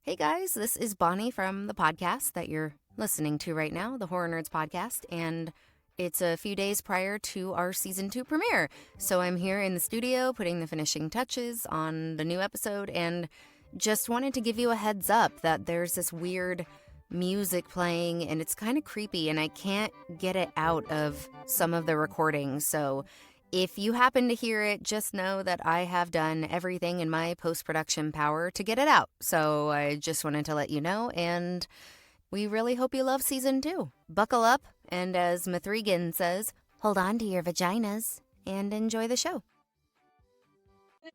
Hey guys, this is Bonnie from the podcast that you're listening to right now, the Horror Nerds podcast, and it's a few days prior to our season 2 premiere. So I'm here in the studio putting the finishing touches on the new episode and just wanted to give you a heads up that there's this weird music playing and it's kind of creepy and I can't get it out of some of the recordings. So if you happen to hear it, just know that I have done everything in my post-production power to get it out. So I just wanted to let you know, and we really hope you love season 2. Buckle up, and as Mithrigan says, hold on to your vaginas and enjoy the show.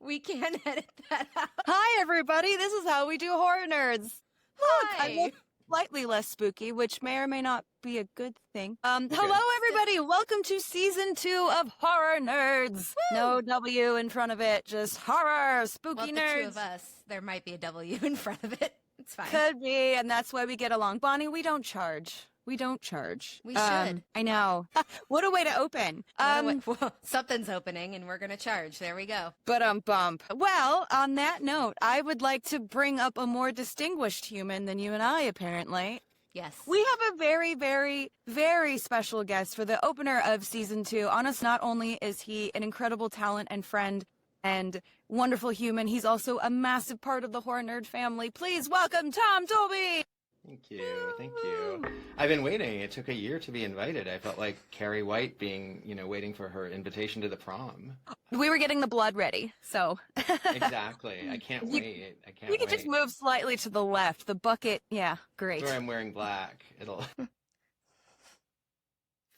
We can edit that out. Hi, everybody. This is how we do Horror Nerds. Look, Hi. I look slightly less spooky, which may or may not be a good thing. Hello, everybody. Welcome to season 2 of Horror Nerds. Woo! No W in front of it, just horror, spooky Well, the nerds. two of us, there might be a W in front of it. It's fine. Could be, and that's why we get along. Bonnie, we don't charge. We don't charge. We should. I know. What a way to open. Well, something's opening, and we're going to charge. There we go. But bump. Well, on that note, I would like to bring up a more distinguished human than you and I, apparently. Yes. We have a very, very, very special guest for the opener of season 2. Honest, not only is he an incredible talent and friend and wonderful human, he's also a massive part of the Horror Nerd family. Please welcome Tom Dolby. Thank you. Thank you. I've been waiting. It took a year to be invited. I felt like Carrie White being, waiting for her invitation to the prom. We were getting the blood ready, so. Exactly. I can't wait. I can't You can wait. just move slightly to the left. The bucket, yeah, great. That's where I'm wearing black. It'll.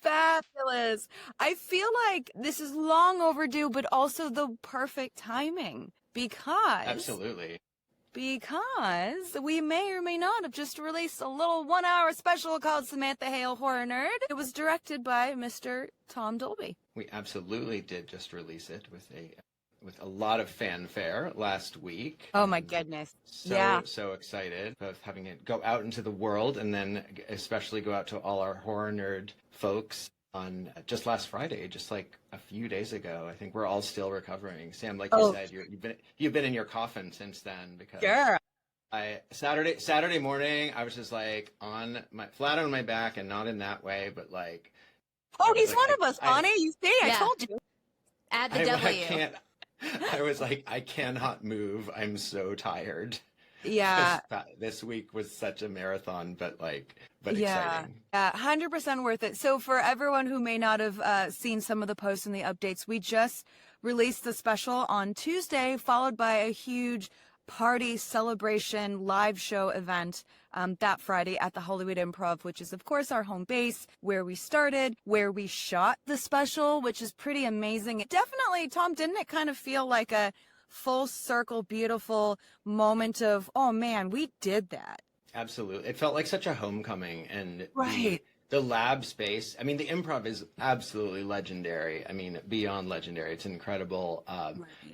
Fabulous. I feel like this is long overdue, but also the perfect timing because. Absolutely. Because we may or may not have just released a little 1-hour special called Samantha Hale Horror Nerd. It was directed by Mr. Tom Dolby. We absolutely did just release it with a lot of fanfare last week. Oh my goodness. So excited of having it go out into the world and then especially go out to all our horror nerd folks on just last Friday, just like a few days ago. I think we're all still recovering. Sam, like you said, you've been in your coffin since then because Saturday morning I was just like flat on my back and not in that way, but like. Oh, he's one of us, Bonnie. You see, I told you. Add the W. I was like, I cannot move. I'm so tired. Yeah. This week was such a marathon, but exciting. Yeah, 100% worth it. So for everyone who may not have seen some of the posts and the updates, we just released the special on Tuesday, followed by a huge party celebration live show event that Friday at the Hollywood Improv, which is, of course, our home base, where we started, where we shot the special, which is pretty amazing. Definitely, Tom, didn't it kind of feel like a full circle, beautiful moment of, oh man, we did that. Absolutely. It felt like such a homecoming, and right. The lab space. I mean, the improv is absolutely legendary. I mean, beyond legendary. It's incredible.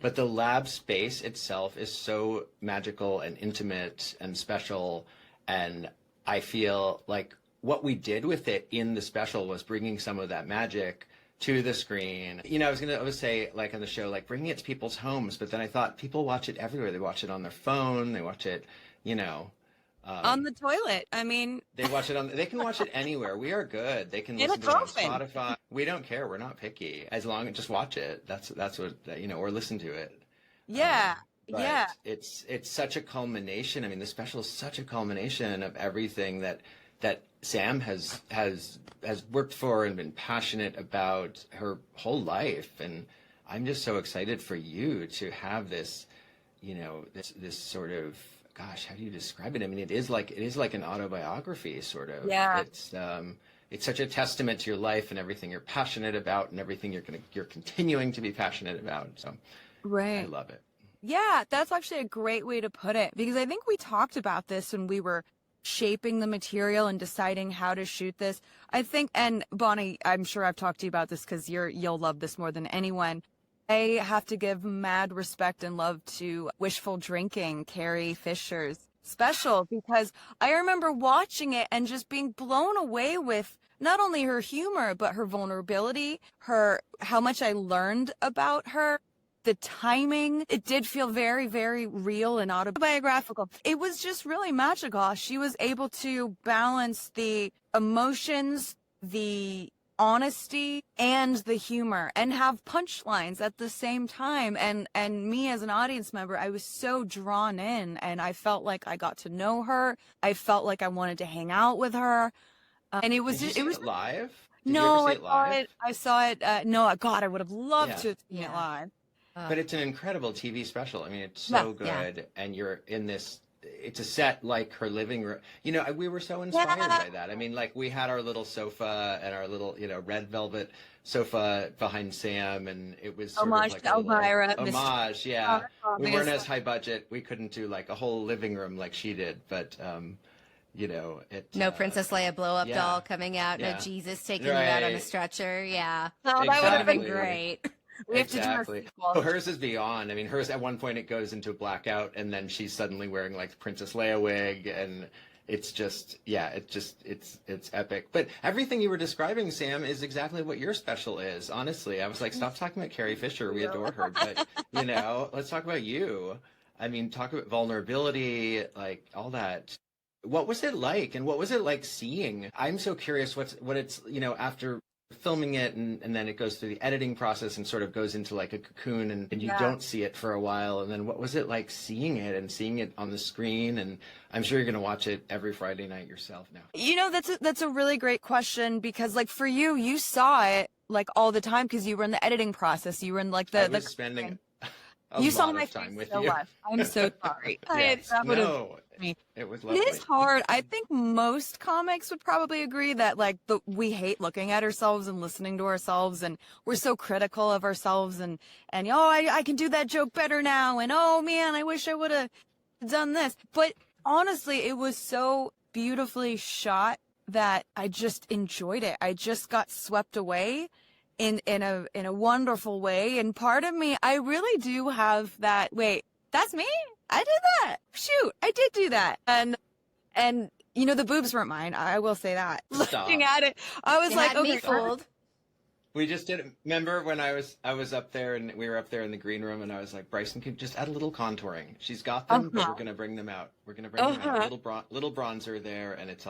But the lab space itself is so magical and intimate and special. And I feel like what we did with it in the special was bringing some of that magic to the screen. I was going to say, like on the show, like bringing it to people's homes, but then I thought people watch it everywhere. They watch it on their phone. They watch it, on the toilet. I mean, they can watch it anywhere. We are good. They can listen to it on Spotify. We don't care. We're not picky. As long as just watch it. That's what, or listen to it. Yeah. But it's such a culmination. I mean, the special is such a culmination of everything that Sam has worked for and been passionate about her whole life. And I'm just so excited for you to have this, this sort of, gosh, how do you describe it? I mean, it is like an autobiography, sort of. Yeah. It's such a testament to your life and everything you're passionate about and everything you're continuing to be passionate about. So, right. I love it. Yeah, that's actually a great way to put it, because I think we talked about this when we were shaping the material and deciding how to shoot this. I think, and Bonnie, I'm sure I've talked to you about this because you'll love this more than anyone. I have to give mad respect and love to Wishful Drinking, Carrie Fisher's special, because I remember watching it and just being blown away with not only her humor, but her vulnerability, how much I learned about her. the timing, it did feel very, very real and autobiographical. It was just really magical. She was able to balance the emotions, the honesty, and the humor, and have punchlines at the same time. And me as an audience member, I was so drawn in, and I felt like I got to know her. I felt like I wanted to hang out with her. And it was Did just, you it see was it live? Did you no, ever see it live? I saw it. No, God, I would have loved Yeah. to have seen it live. But it's an incredible TV special. I mean, it's Yeah, so yeah. good, and you're in this. It's a set like her living room. You know, we were so inspired by that. I mean, like we had our little sofa and our little, you know, red velvet sofa behind Sam, and it was sort Homage of like to a little Elvira, Mr. homage. Yeah, we weren't Obvious. as high budget. We couldn't do like a whole living room like she did, but you know, it. No Princess Leia blow up yeah, doll coming out, no yeah. Jesus taking you out on a Right. stretcher. Yeah. No, that would have That would been have been Exactly. great. We have to do a Exactly. sequel. Oh, hers is beyond. I mean, hers at one point it goes into blackout, and then she's suddenly wearing like the Princess Leia wig, and it's just, yeah, it's epic. But everything you were describing, Sam, is exactly what your special is. Honestly, I was like, stop talking about Carrie Fisher. We adore her, but you know, let's talk about you. I mean, talk about vulnerability, like all that. What was it like, and what was it like seeing? I'm so curious what it's, you know, after filming it and then it goes through the editing process and sort of goes into like a cocoon and you don't see it for a while, and then what was it like seeing it on the screen? And I'm sure you're going to watch it every Friday night yourself now. You know, that's a really great question, because like for you, you saw it like all the time because you were in the editing process. You were in like I was spending a you lot saw my of time face with so you. much. I'm so sorry. Yes. That would have No, me. it was lovely. It is hard. I think most comics would probably agree that like we hate looking at ourselves and listening to ourselves, and we're so critical of ourselves, and oh, I can do that joke better now, and oh man, I wish I would have done this. But honestly, it was so beautifully shot that I just enjoyed it. I just got swept away in a wonderful way. And part of me, I really do have that. Wait, that's me? I did that. Shoot, I did do that. And you know, the boobs weren't mine. I will say that. Stop. Looking at it, I was You like, had me okay, fooled. We just did. Remember when I was up there and we were up there in the green room, and I was like, Bryson could just add a little contouring. She's got them, but we're gonna bring them out. We're gonna bring them out. Little bronzer there, and it's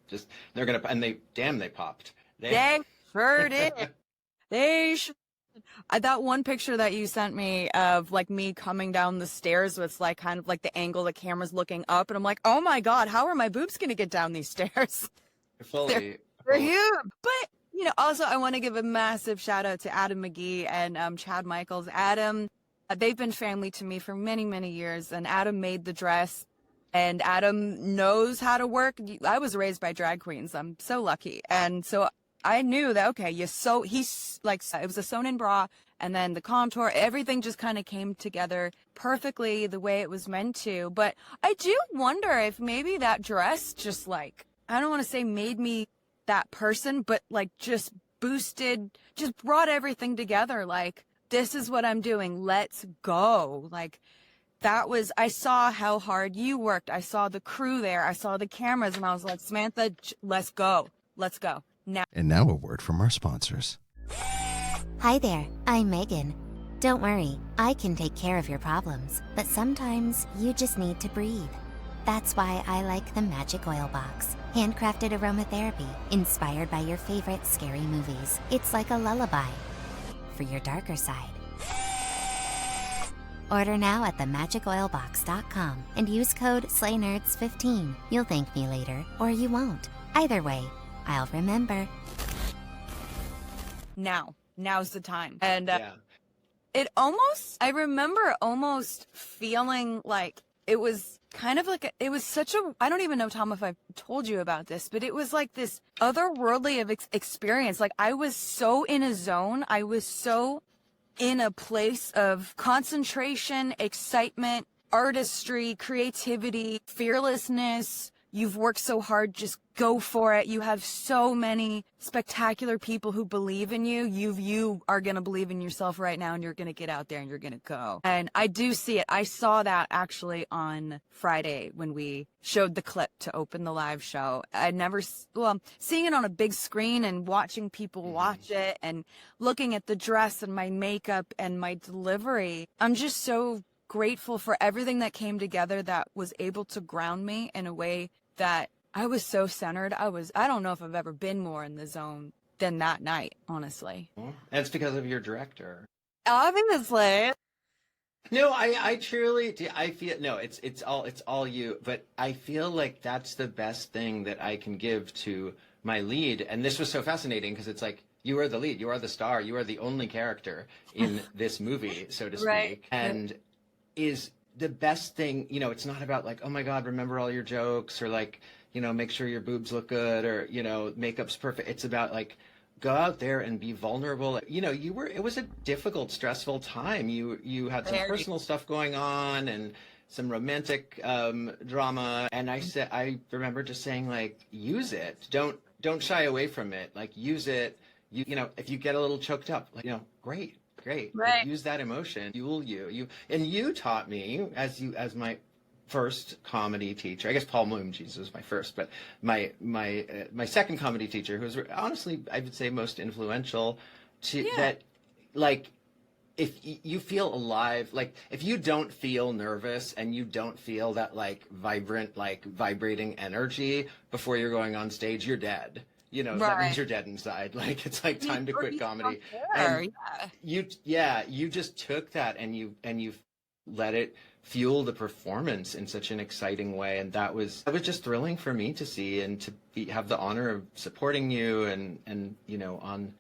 just they're gonna, and they popped. They sure did. That one picture that you sent me of like me coming down the stairs with like kind of like the angle the camera's looking up, and I'm like, oh my God, how are my boobs gonna get down these stairs? Fully. They're huge. But you know, also I want to give a massive shout out to Adam McGee and Chad Michaels. Adam, they've been family to me for many, many years, and Adam made the dress, and Adam knows how to work. I was raised by drag queens. I'm so lucky, and so I knew that, okay, he's like, it was a sewn-in bra, and then the contour, everything just kind of came together perfectly the way it was meant to. But I do wonder if maybe that dress just like, I don't want to say made me that person, but like just brought everything together. Like, this is what I'm doing. Let's go. Like, I saw how hard you worked. I saw the crew there. I saw the cameras, and I was like, Samantha, let's go. Let's go. Now. And now a word from our sponsors. Hi there, I'm Megan. Don't worry, I can take care of your problems, but sometimes you just need to breathe. That's why I like the Magic Oil Box. Handcrafted aromatherapy, inspired by your favorite scary movies. It's like a lullaby for your darker side. Order now at themagicoilbox.com and use code SlayNerds15. You'll thank me later, or you won't. Either way, I'll remember. Now's the time. And I remember almost feeling like it was kind of like, it was such a, I don't even know, Tom, if I've told you about this, but it was like this otherworldly of experience. Like, I was so in a zone. I was so in a place of concentration, excitement, artistry, creativity, fearlessness, You've worked so hard. Just go for it. You have so many spectacular people who believe in you. You are going to believe in yourself right now, and you're going to get out there and you're going to go. And I do see it. I saw that actually on Friday when we showed the clip to open the live show. Seeing it on a big screen and watching people watch it and looking at the dress and my makeup and my delivery, I'm just so grateful for everything that came together that was able to ground me in a way that I was so centered. I don't know if I've ever been more in the zone than that night, honestly. That's because of your director. Obviously. No, I truly do. I feel, no, it's all you, but I feel like that's the best thing that I can give to my lead. And this was so fascinating because it's like, you are the lead, you are the star, you are the only character in this movie, so to speak. Right. And is the best thing, you know, it's not about like, oh my God, remember all your jokes, or like, you know, make sure your boobs look good, or, you know, makeup's perfect. It's about like, go out there and be vulnerable. You know, it was a difficult, stressful time. You had some personal stuff going on and some romantic drama. And I remember just saying, like, use it. Don't shy away from it. Like, use it. You know, if you get a little choked up, like, you know, great. Right. Like, use that emotion. Fuel you. And you taught me as my first comedy teacher. I guess Paul Moonjeez was my first, but my second comedy teacher, who was honestly, I would say, most influential that, like, if you feel alive, like if you don't feel nervous and you don't feel that like vibrant, like vibrating energy before you're going on stage, you're dead. You know, that means you're dead inside. Like, it's like time to quit comedy. And you just took that and you let it fuel the performance in such an exciting way. And that was just thrilling for me to see and to have the honor of supporting you and you know,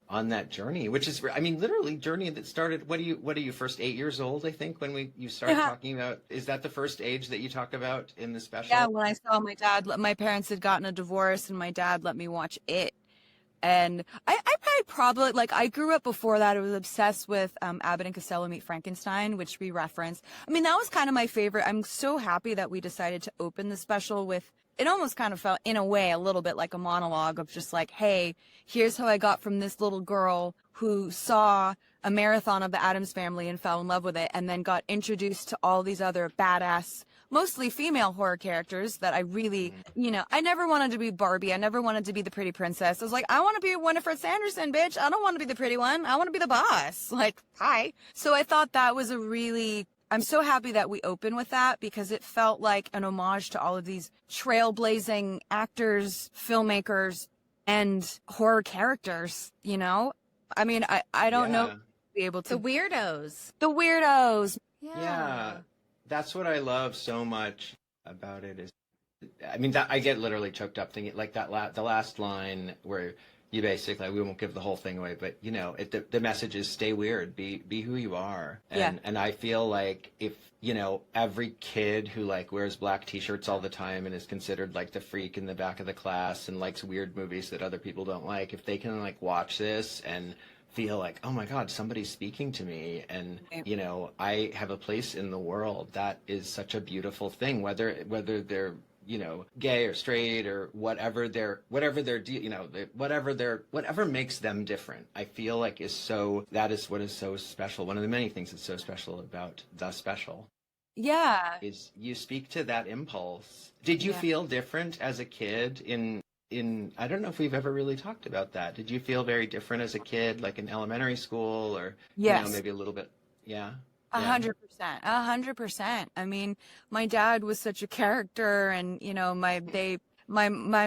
on that journey, which is, I mean, literally journey that started, what are you first 8 years old, I think, when you started talking about, is that the first age that you talk about in the special? Yeah, when I saw my parents had gotten a divorce and my dad let me watch it. And I probably, like, I grew up before that. I was obsessed with Abbott and Costello Meet Frankenstein, which we referenced. I mean, that was kind of my favorite. I'm so happy that we decided to open the special with, it almost kind of felt, in a way, a little bit like a monologue of just like, hey, here's how I got from this little girl who saw a marathon of the Addams Family and fell in love with it, and then got introduced to all these other badass, mostly female horror characters that I really, you know, I never wanted to be Barbie. I never wanted to be the pretty princess. I was like, I want to be Winifred Sanderson, bitch. I don't want to be the pretty one. I want to be the boss. Like, hi. So I thought that was I'm so happy that we opened with that, because it felt like an homage to all of these trailblazing actors, filmmakers, and horror characters, you know? I mean, I don't know. Be able to. The weirdos. The weirdos. Yeah. That's what I love so much about it is, I mean, that I get literally choked up thinking like the last line where you basically, we won't give the whole thing away, but you know, the message is stay weird, be who you are. And I feel like if, you know, every kid who like wears black t-shirts all the time and is considered like the freak in the back of the class and likes weird movies that other people don't like, if they can like watch this and feel like, oh my God, somebody's speaking to me, and you know, I have a place in the world, that is such a beautiful thing, whether they're, you know, gay or straight or whatever makes them different, I feel like that is what is so special. One of the many things that's so special about the special is you speak to that impulse. Did you feel different as a kid in I don't know if we've ever really talked about that. Did you feel very different as a kid, like in elementary school, or you know, maybe a little bit? 100%. I mean, my dad was such a character, and you know, my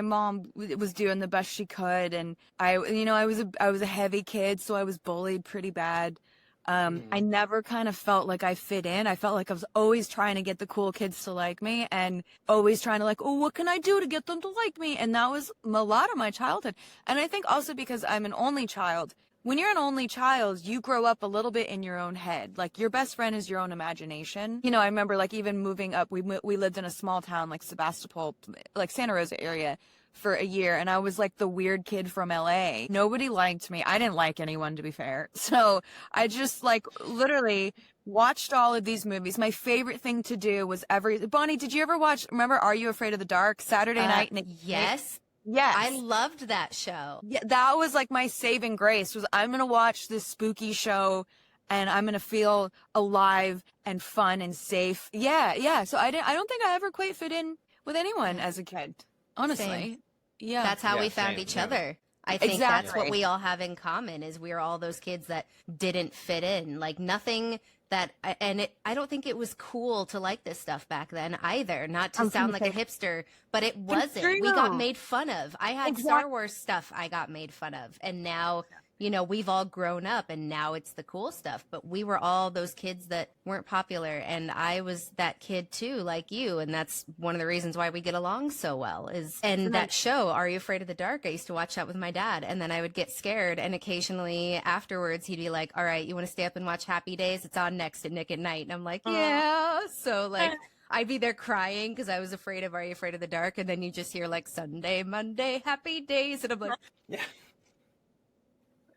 mom was doing the best she could, and I was a heavy kid, so I was bullied pretty bad. I never kind of felt like I fit in. I felt like I was always trying to get the cool kids to like me, and always trying to like, oh, what can I do to get them to like me? And that was a lot of my childhood. And I think also because I'm an only child, when you're an only child, you grow up a little bit in your own head. Like, your best friend is your own imagination. You know, I remember like even moving up, we lived in a small town like Sebastopol, like Santa Rosa area, for a year, and I was like the weird kid from LA. Nobody liked me. I didn't like anyone, to be fair. So I just like literally watched all of these movies. My favorite thing to do was Bonnie, did you ever remember Are You Afraid of the Dark? Saturday night? Yes. Yes. I loved that show. Yeah, that was like my saving grace was I'm going to watch this spooky show and I'm going to feel alive and fun and safe. Yeah. So I don't think I ever quite fit in with anyone as a kid. Honestly. Same. Yeah. That's how Yeah, we found same, each yeah. other. I think that's what Exactly. we all have in common is we're all those kids that didn't fit in. Like nothing that, I don't think it was cool to like this stuff back then either. Not to sound like a hipster, but it wasn't. We got made fun of. I had Star Wars stuff I got made fun of. And now, you know, we've all grown up and now it's the cool stuff. But we were all those kids that weren't popular. And I was that kid too, like you. And that's one of the reasons why we get along so well and that show, Are You Afraid of the Dark? I used to watch that with my dad. And then I would get scared. And occasionally afterwards, he'd be like, all right, you want to stay up and watch Happy Days? It's on next at Nick at Night. And I'm like, yeah. So like, I'd be there crying because I was afraid of Are You Afraid of the Dark? And then you just hear like Sunday, Monday, Happy Days. And I'm like, Yeah.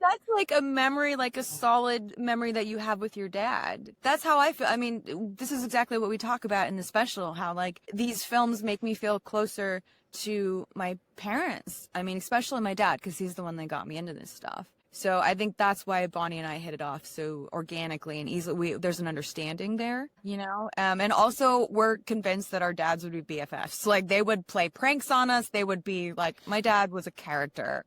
That's like a memory, like a solid memory that you have with your dad. That's how I feel. I mean, this is exactly what we talk about in the special, how like these films make me feel closer to my parents. I mean, especially my dad, because he's the one that got me into this stuff. So I think that's why Bonnie and I hit it off so organically and easily. There's an understanding there, you know? And also we're convinced that our dads would be BFFs. Like they would play pranks on us. They would be like, my dad was a character.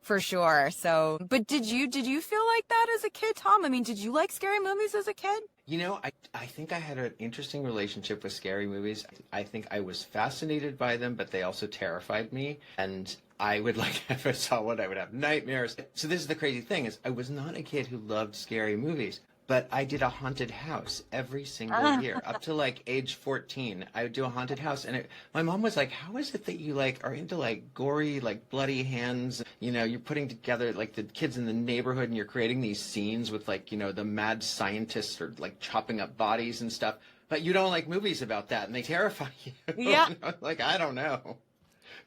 For sure. So, but did you feel like that as a kid, Tom? I mean, did you like scary movies as a kid? You know, I think I had an interesting relationship with scary movies. I think I was fascinated by them, but they also terrified me. And I would like, if I saw one, I would have nightmares. So this is the crazy thing is I was not a kid who loved scary movies. But I did a haunted house every single year up to like age 14. I would do a haunted house. And my mom was like, how is it that you like are into like gory, like bloody hands? You know, you're putting together like the kids in the neighborhood and you're creating these scenes with like, you know, the mad scientists or like chopping up bodies and stuff. But you don't like movies about that and they terrify you. Yeah. Like, I don't know.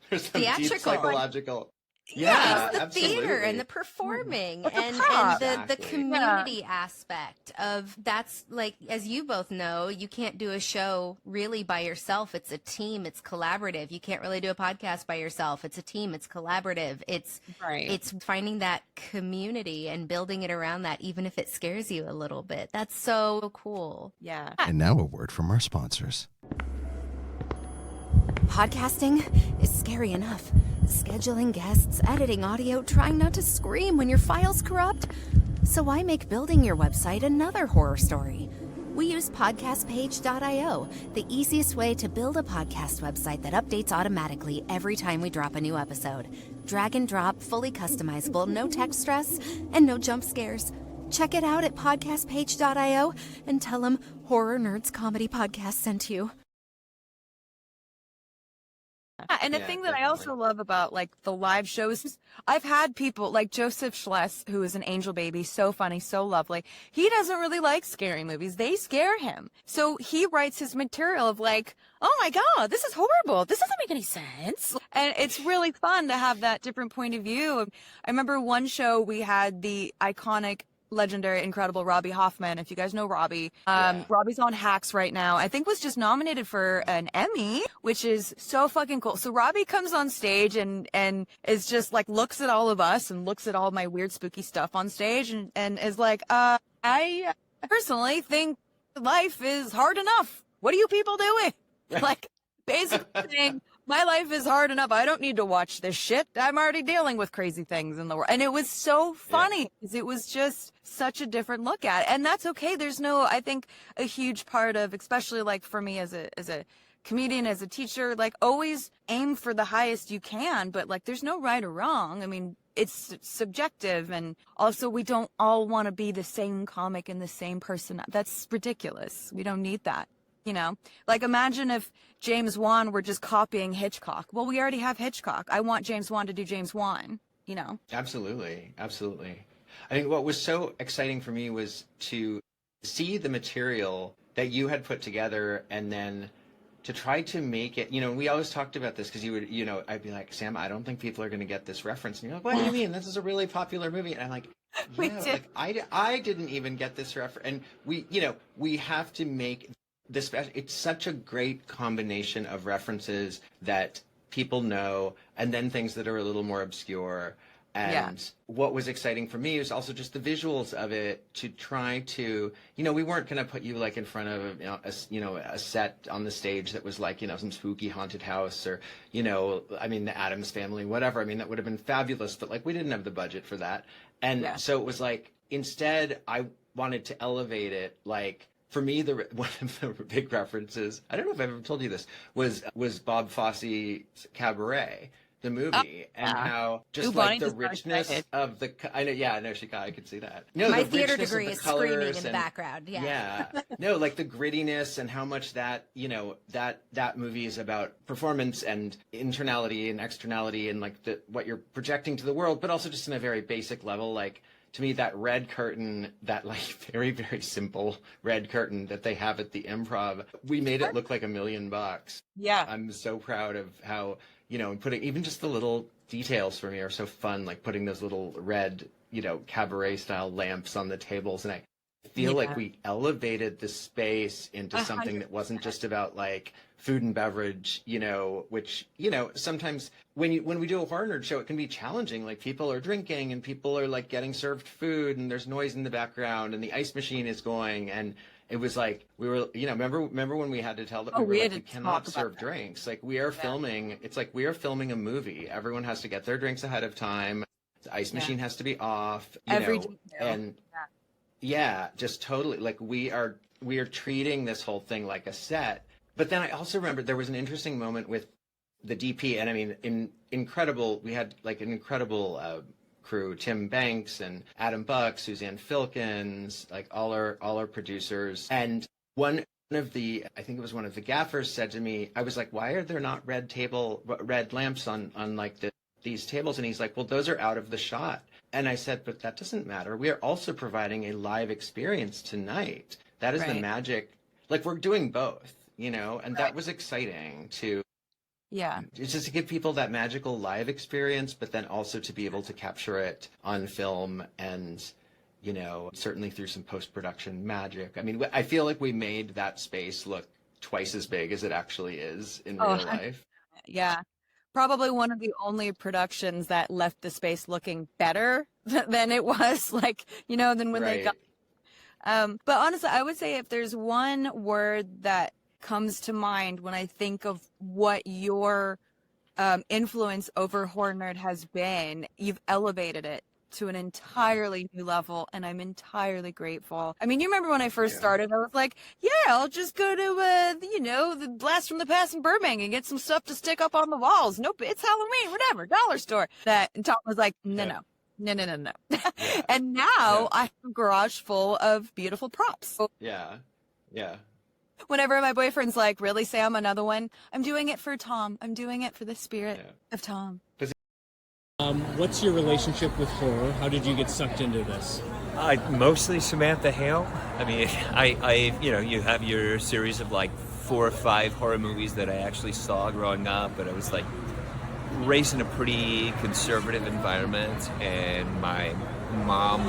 There's some deep Theatrical. psychological. Yeah, it's the absolutely. theater and the performing Like a and prop. the Exactly. community aspect of that's like, as you both know, you can't do a show really by yourself. It's a team. It's collaborative. You can't really do a podcast by yourself. It's a team. It's collaborative. It's finding that community and building it around that, even if it scares you a little bit. That's so cool. Yeah. And now a word from our sponsors. Podcasting is scary enough. Scheduling guests, editing audio, trying not to scream when your file's corrupt. So why make building your website another horror story? We use podcastpage.io, the easiest way to build a podcast website that updates automatically every time we drop a new episode. Drag and drop, fully customizable, no tech stress, and no jump scares. Check it out at podcastpage.io and tell them Horror Nerds Comedy Podcast sent you. And the thing that I also love about like the live shows, I've had people like Joseph Schless, who is an angel baby, so funny, so lovely. He doesn't really like scary movies. They scare him. So he writes his material of like, oh my God, this is horrible. This doesn't make any sense. And it's really fun to have that different point of view. I remember one show we had the iconic, legendary, incredible Robbie Hoffman. If you guys know Robbie, Robbie's on Hacks right now. I think was just nominated for an Emmy, which is so fucking cool. So Robbie comes on stage and is just like, looks at all of us and looks at all my weird spooky stuff on stage and is like, I personally think life is hard enough. What are you people doing? Like basically saying, my life is hard enough. I don't need to watch this shit. I'm already dealing with crazy things in the world. And it was so funny because it was just such a different look at it. And that's okay. There's no, I think a huge part of, especially like for me as a comedian, as a teacher, like always aim for the highest you can, but like there's no right or wrong. I mean, it's subjective. And also we don't all want to be the same comic and the same person. That's ridiculous. We don't need that. You know, like imagine if James Wan were just copying Hitchcock. Well, we already have Hitchcock. I want James Wan to do James Wan, you know? Absolutely. Absolutely. I think what was so exciting for me was to see the material that you had put together and then to try to make it, you know, we always talked about this because you would, you know, I'd be like, Sam, I don't think people are going to get this reference. And you're like, what do you mean? This is a really popular movie. And I'm like, We Yeah, did. like I didn't even get this reference, and we have to make this. It's such a great combination of references that people know, and then things that are a little more obscure. And what was exciting for me was also just the visuals of it, to try to, we weren't going to put you like in front of, a set on the stage that was like, some spooky haunted house or, the Addams Family, whatever. I mean, that would have been fabulous, but like we didn't have the budget for that. And so it was like, instead I wanted to elevate it. Like for me, one of the big references, I don't know if I've ever told you this, was Bob Fosse's Cabaret, the movie, and how just like the richness of the, I know I could see that. No, My the theater richness of degree the is screaming in colors the background. Yeah. No, like the grittiness and how much that, that movie is about performance and internality and externality and like what you're projecting to the world, but also just in a very basic level. Like to me, that red curtain, that like very, very simple red curtain that they have at the Improv, we made it look like $1 million. Yeah. I'm so proud of how, and putting even just the little details for me are so fun, like putting those little red, cabaret style lamps on the tables. And I feel like we elevated the space into something that wasn't just about like food and beverage, which, sometimes when we do a horror nerd show, it can be challenging. Like people are drinking and people are like getting served food and there's noise in the background and the ice machine is going. And it was like, we were, remember when we had to tell them, we cannot serve drinks. Like we are filming, it's like we are filming a movie. Everyone has to get their drinks ahead of time. The ice machine has to be off, and just totally like we are treating this whole thing like a set. But then I also remember there was an interesting moment with the DP, and I mean, incredible. We had like an incredible crew: Tim Banks and Adam Buck, Suzanne Filkins, like all our producers. And one of the, I think it was one of the gaffers, said to me, I was like, "Why are there not red lamps on like these tables?" And he's like, "Well, those are out of the shot." And I said, "But that doesn't matter. We are also providing a live experience tonight. That is the magic. Like we're doing both, and that was exciting to." Yeah. It's just to give people that magical live experience, but then also to be able to capture it on film and, certainly through some post-production magic. I mean, I feel like we made that space look twice as big as it actually is in real life. Yeah. Probably one of the only productions that left the space looking better than it was, like, than when they got. But honestly, I would say if there's one word that comes to mind when I think of what your influence over Horror Nerd has been, you've elevated it to an entirely new level, and I'm entirely grateful. I mean, you remember when I first started, I was like, I'll just go to, the Blast from the Past in Burbank and get some stuff to stick up on the walls. Nope, it's Halloween, whatever, dollar store. And Tom was like, no. And now I have a garage full of beautiful props. Yeah. Whenever my boyfriend's like, "Really, Sam, another one?" I'm doing it for Tom. I'm doing it for the spirit of Tom. What's your relationship with horror? How did you get sucked into this? Mostly Samantha Hale. I mean, you have your series of like 4 or 5 horror movies that I actually saw growing up, but I was like raised in a pretty conservative environment, and my mom,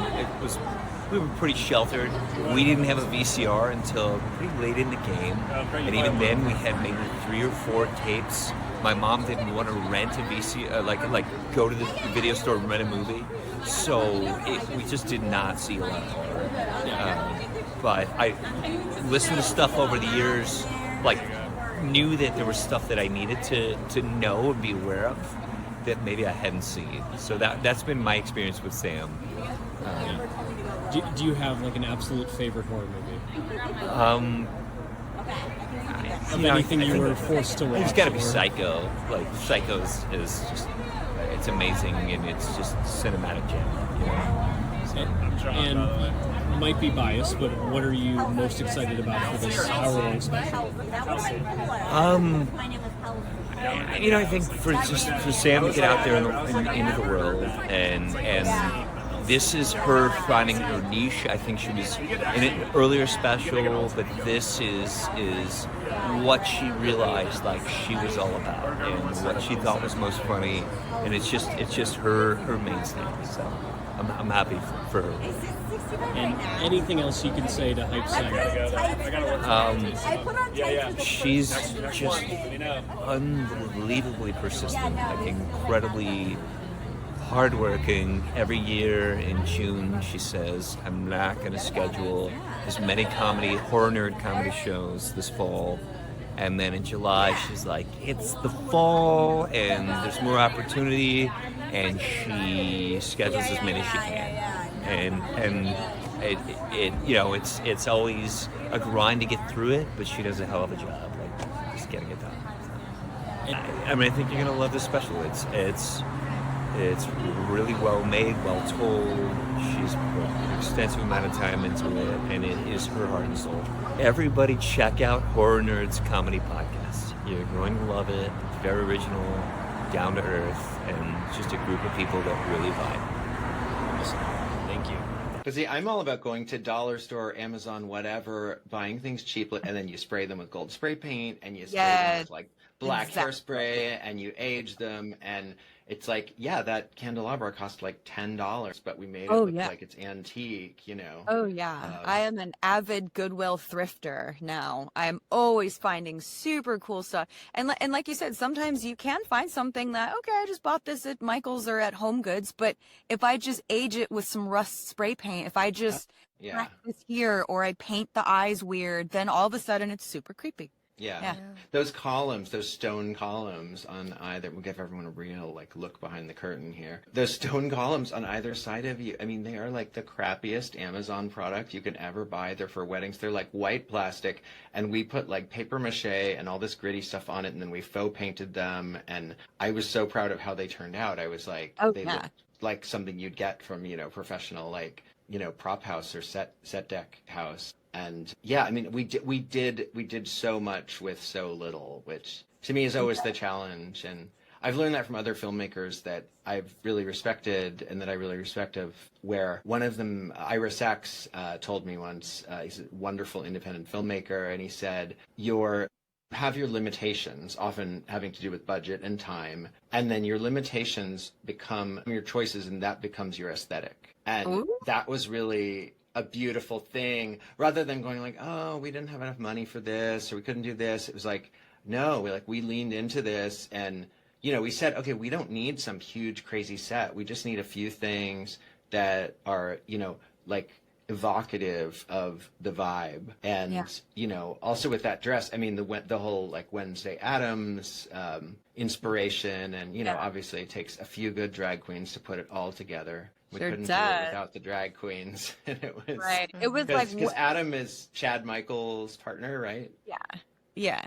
we were pretty sheltered. We didn't have a VCR until pretty late in the game, and even then we had maybe 3 or 4 tapes. My mom didn't want to rent a VCR, like go to the video store and rent a movie, so we just did not see a lot of horror. But I listened to stuff over the years, like knew that there was stuff that I needed to know and be aware of that maybe I hadn't seen. So that's been my experience with Sam. Do you have like an absolute favorite horror movie? Anything you were forced to watch? It's got to be Psycho. Like Psycho is just, it's amazing, and it's just cinematic gem. And might be biased, but what are you most excited about for this hour-long special? I think for Sam to get out there into the world, and this is her finding her niche. I think she was in an earlier special, but this is what she realized like she was all about, and what she thought was most funny, and it's just her main thing. So I'm happy for her. And anything else you can say to hype Sam? She's just unbelievably persistent, like incredibly hardworking. Every year in June, she says, I'm not going to schedule as many horror nerd comedy shows this fall. And then in July, she's like, it's the fall and there's more opportunity. And she schedules as many as she can. And it's always a grind to get through it, but she does a hell of a job, like just getting it done. I think you're going to love this special. It's really well made, well told. She's put an extensive amount of time into it, and it is her heart and soul. Everybody check out Horror Nerds Comedy Podcast. You're going to love it. It's very original, down to earth, and just a group of people that really vibe. Awesome. Thank you. But see, I'm all about going to dollar store, Amazon, whatever, buying things cheap, and then you spray them with gold spray paint, and you spray them with like black hairspray, and you age them, and it's like, yeah, that candelabra cost like $10, but we made it look like it's antique, you know. Oh yeah, I am an avid Goodwill thrifter now. I'm always finding super cool stuff, and like you said, sometimes you can find something that, okay, I just bought this at Michael's or at Home Goods, but if I just age it with some rust spray paint, if I just practice here or I paint the eyes weird, then all of a sudden it's super creepy. Yeah. Those columns, those stone columns on either, we'll give everyone a real look behind the curtain here. Those stone columns on either side of you, I mean, they are like the crappiest Amazon product you can ever buy. They're for weddings. They're like white plastic, and we put like paper mache and all this gritty stuff on it, and then we faux painted them, and I was so proud of how they turned out. I was like, they looked like something you'd get from, professional, prop house or set deck house. And yeah, I mean, we did so much with so little, which to me is always the challenge. And I've learned that from other filmmakers that I've really respected and that I really respect of, where one of them, Ira Sachs, told me once, he's a wonderful independent filmmaker, and he said, have your limitations, often having to do with budget and time, and then your limitations become your choices, and that becomes your aesthetic. And that was really a beautiful thing, rather than going like, oh, we didn't have enough money for this, or we couldn't do this. It was like, no, we leaned into this, and we said, okay, we don't need some huge crazy set. We just need a few things that are evocative of the vibe. And also with that dress, I mean, the whole Wednesday Addams inspiration, and obviously it takes a few good drag queens to put it all together. We couldn't do it without the drag queens. And it was It was because Adam is Chad Michaels' partner, right? Yeah.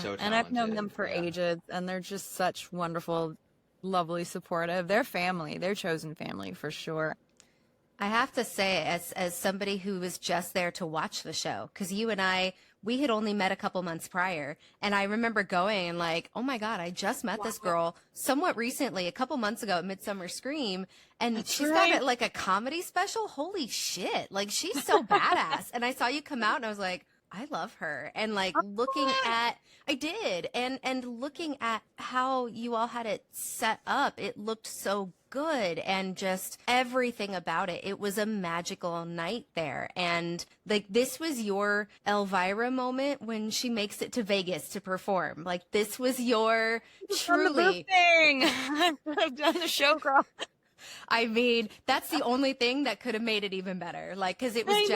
So and I've known them for ages, and they're just such wonderful, lovely, supportive. They're family. They're chosen family for sure. I have to say, as somebody who was just there to watch the show, because you and I, we had only met a couple months prior, and I remember going and like, oh my God, I just met this girl somewhat recently, a couple months ago at Midsummer Scream, and she's got a comedy special. Holy shit. Like, she's so badass. And I saw you come out and I was like, I love her. And looking at how you all had it set up, it looked so good, and just everything about it. It was a magical night there. And this was your Elvira moment when she makes it to Vegas to perform. This was your truly thing. I've done the show, girl. I mean, that's the only thing that could have made it even better. Because it was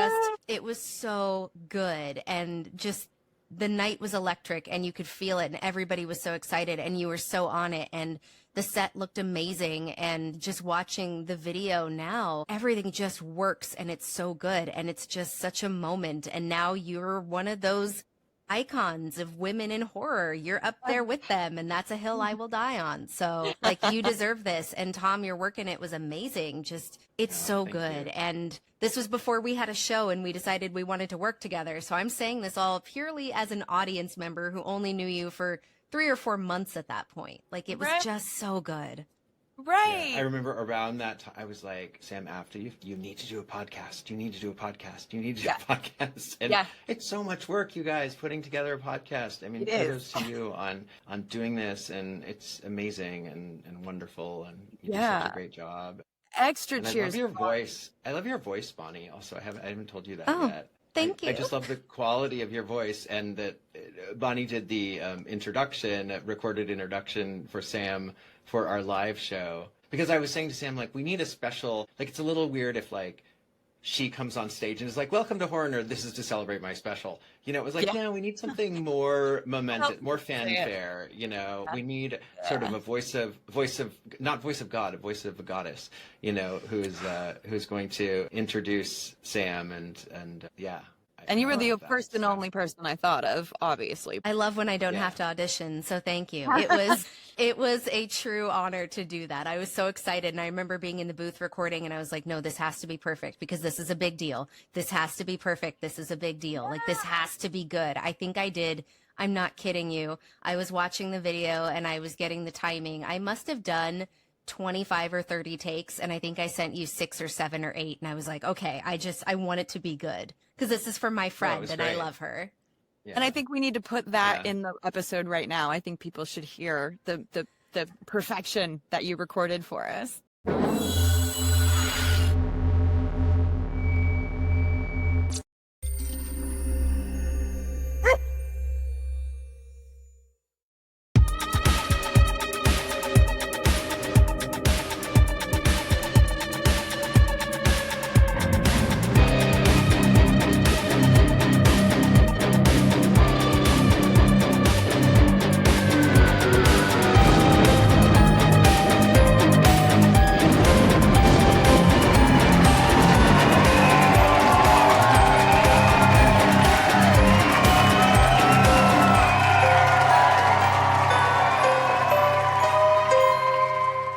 it was so good, and just the night was electric, and you could feel it, and everybody was so excited, and you were so on it, and the set looked amazing. And just watching the video now, everything just works, and it's so good, and it's just such a moment. And now you're one of those icons of women in horror. You're up there with them, and that's a hill I will die on. So you deserve this. And Tom, your work in it was amazing. Just, it's so good. And this was before we had a show and we decided we wanted to work together. So I'm saying this all purely as an audience member who only knew you for 3 or 4 months at that point. It was just so good. Right. Yeah, I remember around that time, I was like, Sam, after you need to do a podcast. You need to do a podcast. You need to do a podcast. And it's so much work, you guys, putting together a podcast. I mean, kudos to you on doing this, and it's amazing and wonderful, and you do such a great job. Extra And I cheers. love your voice. I love your voice, Bonnie. Also, I haven't told you that Oh, yet. thank I you. just love the quality of your voice, and that Bonnie did the recorded introduction for Sam for our live show. Because I was saying to Sam, like, we need a special, like, it's a little weird if, like, she comes on stage and is like, welcome to Horror Nerd, this is to celebrate my special. You know, it was like, no, we need something more momentous, more fanfare, you know. We need sort of a voice of, not voice of God, a voice of a goddess, you know, who's going to introduce Sam and yeah. And you were I the love that first and stuff. only person I thought of, obviously. I love when I don't Yeah. have to audition, so thank you. It was a true honor to do that. I was so excited, and I remember being in the booth recording, and I was like, no, this has to be perfect because this is a big deal. This has to be perfect. This is a big deal. Like, this has to be good. I think I did. I'm not kidding you. I was watching the video, and I was getting the timing. I must have done 25 or 30 takes, and I think I sent you 6 or 7 or 8, and I was like, okay, I want it to be good because this is for my friend, was and I great. love her. Yeah. And I think we need to put that Yeah. in the episode right now. I think people should hear the perfection that you recorded for us.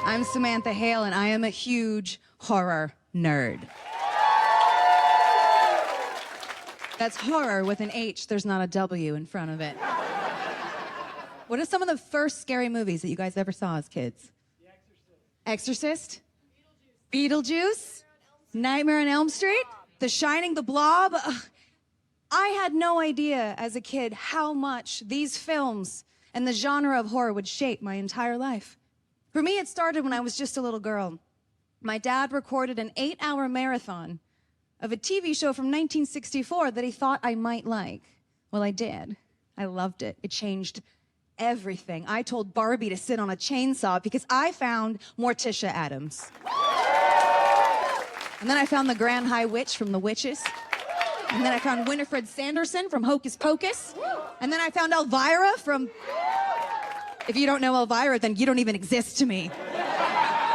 I'm Samantha Hale, and I am a huge horror nerd. That's horror with an H. There's not a W in front of it. What are some of the first scary movies that you guys ever saw as kids? The Exorcist. Beetlejuice? Nightmare on Elm Street? The Shining, The Blob? Ugh. I had no idea as a kid how much these films and the genre of horror would shape my entire life. For me, it started when I was just a little girl. My dad recorded an 8-hour marathon of a TV show from 1964 that he thought I might like. Well, I did. I loved it. It changed everything. I told Barbie to sit on a chainsaw because I found Morticia Addams. And then I found the Grand High Witch from The Witches. And then I found Winifred Sanderson from Hocus Pocus. And then I found Elvira from... If you don't know Elvira, then you don't even exist to me.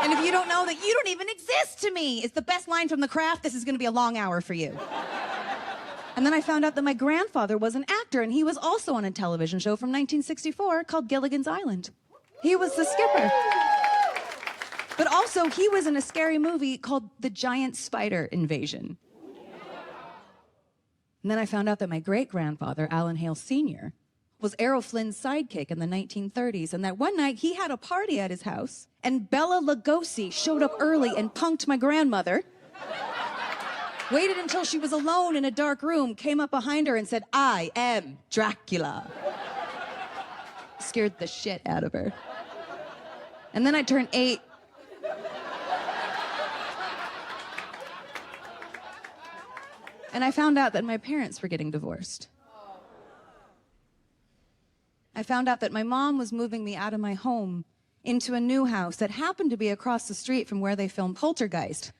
And if you don't know that, you don't even exist to me. It's the best line from The Craft. This is going to be a long hour for you. And then I found out that my grandfather was an actor, and he was also on a television show from 1964 called Gilligan's Island. He was the skipper. But also, he was in a scary movie called The Giant Spider Invasion. And then I found out that my great-grandfather, Alan Hale Sr., was Errol Flynn's sidekick in the 1930s, and that one night he had a party at his house, and Bela Lugosi showed up early and punked my grandmother, waited until she was alone in a dark room, came up behind her and said, "I am Dracula." Scared the shit out of her. And then I turned 8. And I found out that my parents were getting divorced. I found out that my mom was moving me out of my home into a new house that happened to be across the street from where they filmed Poltergeist.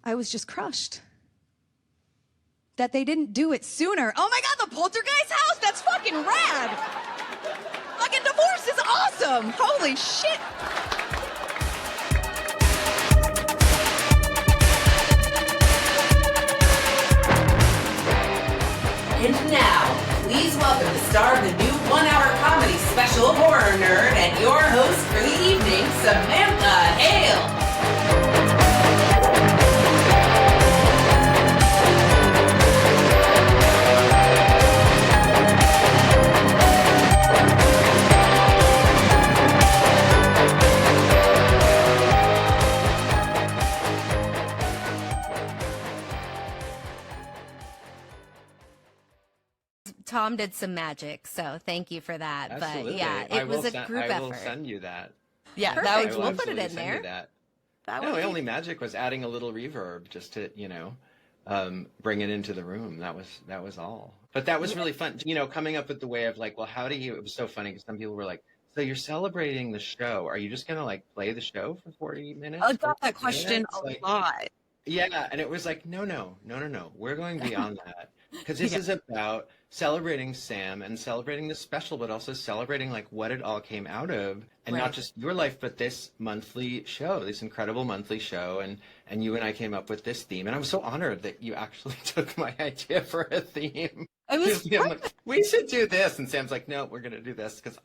I was just crushed that they didn't do it sooner. Oh my God, the Poltergeist house? That's fucking rad. Fucking divorce is awesome. Holy shit. And now, please welcome the star of the new 1-hour comedy special, Horror Nerd, and your host for the evening, Samantha Hale. Tom did some magic, so thank you for that. Absolutely. But yeah, it was a group I will effort. send you that. Yeah, Perfect. that I was will We'll put it absolutely in send you there. that. No, the only magic was adding a little reverb just to, bring it into the room. That was all. But that was really fun, coming up with the way of like, well, how do you, it was so funny because some people were like, so you're celebrating the show. Are you just going to like play the show for 40 minutes? I got that question a lot. Yeah. And it was like, no. We're going beyond that. Because this is about celebrating Sam and celebrating the special, but also celebrating like what it all came out of, and not just your life, but this monthly show, this incredible monthly show. And you and I came up with this theme, and I'm so honored that you actually took my idea for a theme. Like, we should do this, and Sam's like, no, we're gonna do this because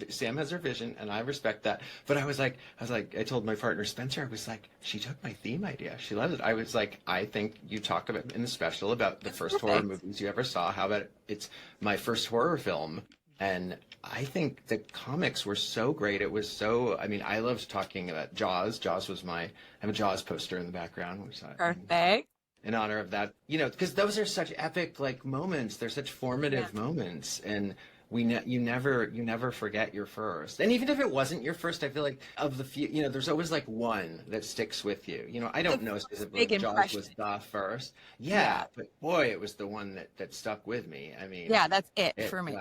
Sam has her vision, and I respect that. But I told my partner Spencer, I was like, she took my theme idea, she loved it. I was like, I think you talk about in the special about the first horror movies you ever saw. How about it's my first horror film? And I think the comics were so great. It was so, I loved talking about Jaws. I have a Jaws poster in the background, which Perfect. In honor of that, because those are such epic like moments. They're such formative moments, and you never forget your first. And even if it wasn't your first, I feel like of the few, there's always like one that sticks with you. I don't know specifically if Jaws was the first. Yeah, but boy, it was the one that stuck with me. That's it for me.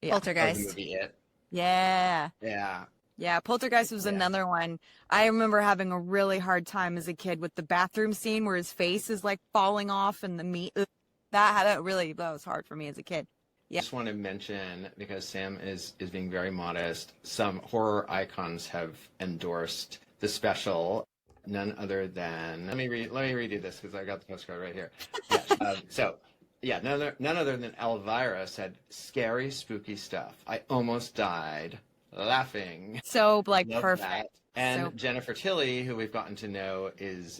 Poltergeist. The movie It. Yeah. Yeah, Poltergeist was another one. I remember having a really hard time as a kid with the bathroom scene where his face is like falling off and the meat. That was hard for me as a kid. Yeah. I just want to mention, because Sam is being very modest, some horror icons have endorsed the special. None other than let me redo this because I got the postcard right here. None other than Elvira said, "Scary, spooky stuff. I almost died laughing." So like Love perfect. That. And Jennifer Tilley, who we've gotten to know,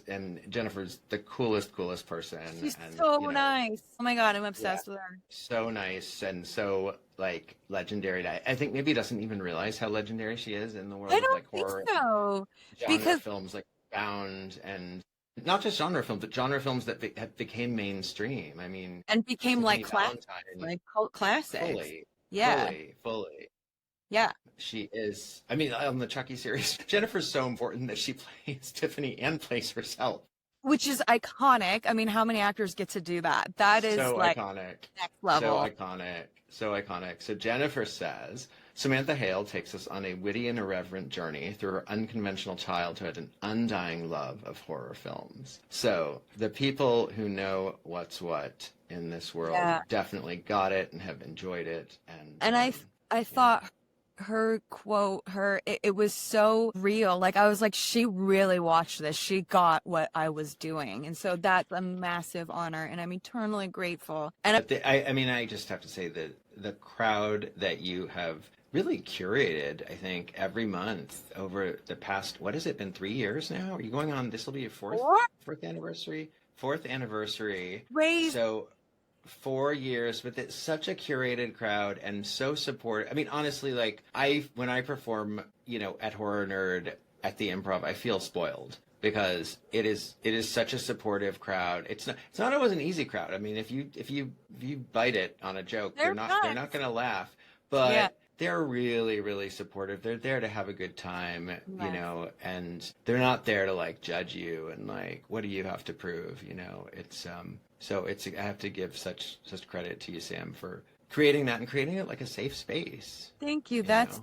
and Jennifer's the coolest person. She's and, so nice. Oh my God, I'm obsessed with her. So nice and so like legendary. I think maybe doesn't even realize how legendary she is in the world of like horror. Genre films like Bound, and not just genre films, but genre films that became mainstream. And became like cult classics. Fully. Yeah. She is, on the Chucky series, Jennifer's so important that she plays Tiffany and plays herself. Which is iconic. How many actors get to do that? That is so like iconic. Next level. So iconic. So Jennifer says, Samantha Hale takes us on a witty and irreverent journey through her unconventional childhood and undying love of horror films. So the people who know what's what in this world definitely got it and have enjoyed it. And I thought her quote, it was so real. Like, I was like, she really watched this. She got what I was doing. And so that's a massive honor, and I'm eternally grateful. And I just have to say that the crowd that you have really curated, I think, every month over the past, what has it been, 3 years now? Are you going on, this will be your fourth anniversary? Fourth anniversary. Crazy. So 4 years with such a curated crowd and so supportive. Honestly, like when I perform, at Horror Nerd at the Improv, I feel spoiled because it is such a supportive crowd. It's not always an easy crowd. if you bite it on a joke, they're not going to laugh, but they're really, really supportive. They're there to have a good time, and they're not there to like judge you and like, what do you have to prove? So I have to give such credit to you, Sam, for creating that and creating it like a safe space. Thank you. That's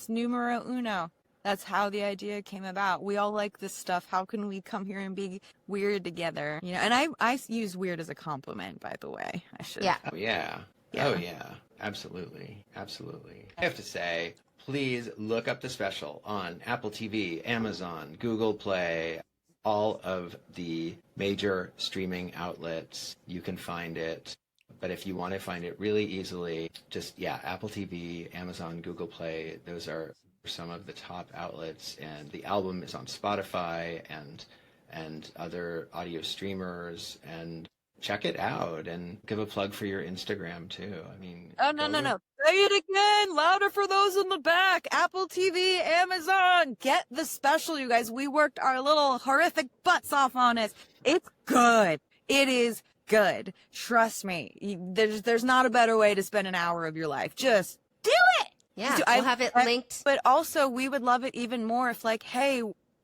numero uno. That's how the idea came about. We all like this stuff. How can we come here and be weird together? And I use weird as a compliment, by the way. I should. Yeah. Oh yeah. Absolutely. I have to say, please look up the special on Apple TV, Amazon, Google Play, all of the major streaming outlets. You can find it. But if you want to find it really easily, just, Apple TV, Amazon, Google Play, those are some of the top outlets. And the album is on Spotify and other audio streamers. And check it out and give a plug for your Instagram too. No. Say it again, louder for those in the back. Apple TV, Amazon, get the special, you guys. We worked our little horrific butts off on it. It's good. It is good. Trust me. There's not a better way to spend an hour of your life. Just do it. Yeah, we'll have it linked. But also, we would love it even more if, like, hey,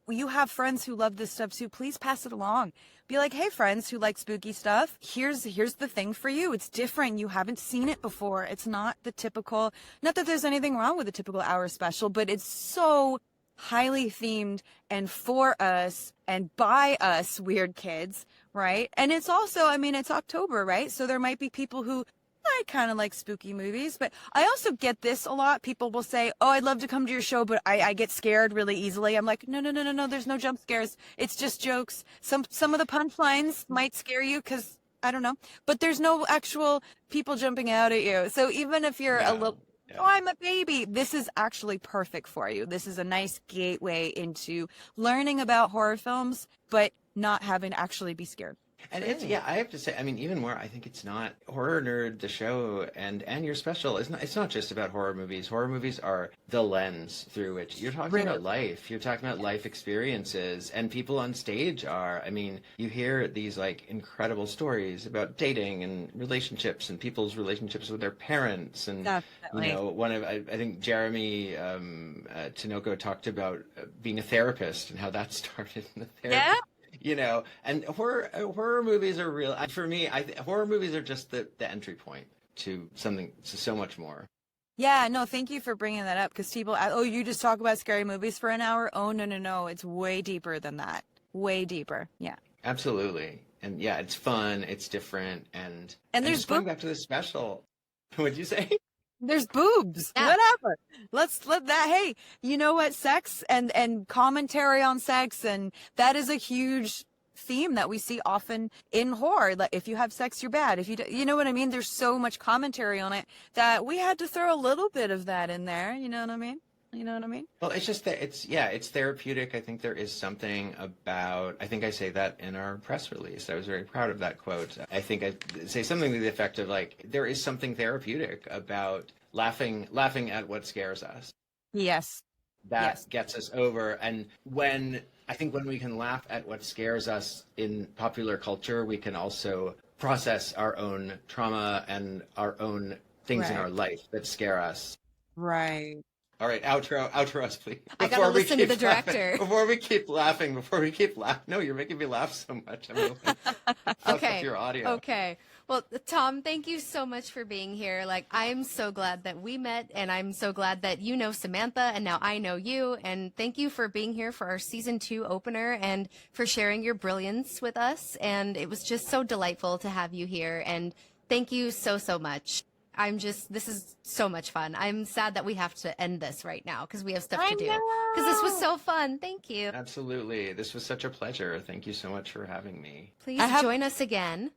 you have friends who love this stuff too, please pass it along. Be like, hey, friends who like spooky stuff, here's the thing for you. It's different. You haven't seen it before. It's not the typical, not that there's anything wrong with a typical hour special, but it's so highly themed and for us and by us weird kids, right? And it's also, I mean, it's October, right? So there might be people who I kind of like spooky movies, but I also get this a lot. People will say, oh, I'd love to come to your show, but I get scared really easily. I'm like, no, there's no jump scares. It's just jokes. Some of the punchlines might scare you because, I don't know, but there's no actual people jumping out at you. So even if you're a little, oh, I'm a baby, this is actually perfect for you. This is a nice gateway into learning about horror films, but not having to actually be scared. And it's, yeah, I have to say, I mean, even more, I think it's not Horror Nerd, the show, and your special. It's not just about horror movies. Horror movies are the lens through which you're talking about life. You're talking about life experiences, and people on stage are. I mean, you hear these like incredible stories about dating and relationships and people's relationships with their parents. And definitely. You know, one of I think Jeremy Tinoco talked about being a therapist and how that started in the therapy. Yeah. You know, and horror movies are real. For me, horror movies are just the entry point to something, to so much more. Yeah, no, thank you for bringing that up because people, oh, you just talk about scary movies for an hour? Oh, no. It's way deeper than that. Way deeper. Yeah. Absolutely. And yeah, it's fun. It's different. And there's just going back to the special. What'd you say? There's boobs. Yeah. Whatever. Let's let that. Hey, you know what? Sex and commentary on sex, and that is a huge theme that we see often in horror. Like, if you have sex, you're bad. If you know what I mean? There's so much commentary on it that we had to throw a little bit of that in there. You know what I mean? Well, it's just that it's therapeutic. I think there is something about, I think I say that in our press release. I was very proud of that quote. I think I say something to the effect of like, there is something therapeutic about laughing at what scares us. Yes. That gets us over. And I think when we can laugh at what scares us in popular culture, we can also process our own trauma and our own things in our life that scare us. Right. All right, outro us, please. I gotta listen to the director. Before we keep laughing. No, you're making me laugh so much. I'm really okay. With your audio. Okay. Well, Tom, thank you so much for being here. Like, I'm so glad that we met, and I'm so glad that you know Samantha, and now I know you. And thank you for being here for our season 2 opener and for sharing your brilliance with us. And it was just so delightful to have you here. And thank you so much. This is so much fun. I'm sad that we have to end this right now because we have stuff to do. Because this was so fun. Thank you. Absolutely. This was such a pleasure. Thank you so much for having me. Please join us again.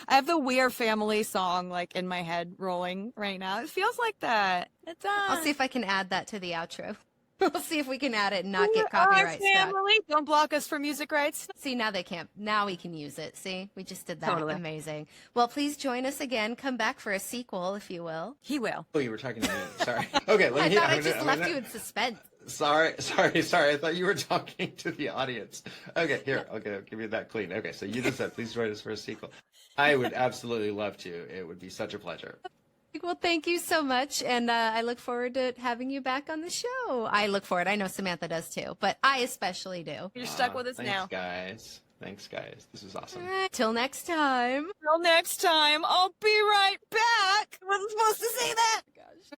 I have the We're Family song like in my head rolling right now. It feels like that. It does. I'll see if I can add that to the outro. We'll see if we can add it and not get copyright struck. Don't block us for music rights. See, now they can't. Now we can use it. See, we just did that. Totally. Amazing. Well, please join us again. Come back for a sequel, if you will. He will. Oh, you were talking to me. Sorry. Okay. I thought I just left you in suspense. Sorry. I thought you were talking to the audience. Okay, here. Okay, I'll give you that clean. Okay, so you just said, please join us for a sequel. I would absolutely love to. It would be such a pleasure. Well, thank you so much, and I look forward to having you back on the show. I look forward. I know Samantha does too, but I especially do. You're stuck with us now. Thanks, guys. This is awesome. All right, till next time. Till next time, I'll be right back. I wasn't supposed to say that.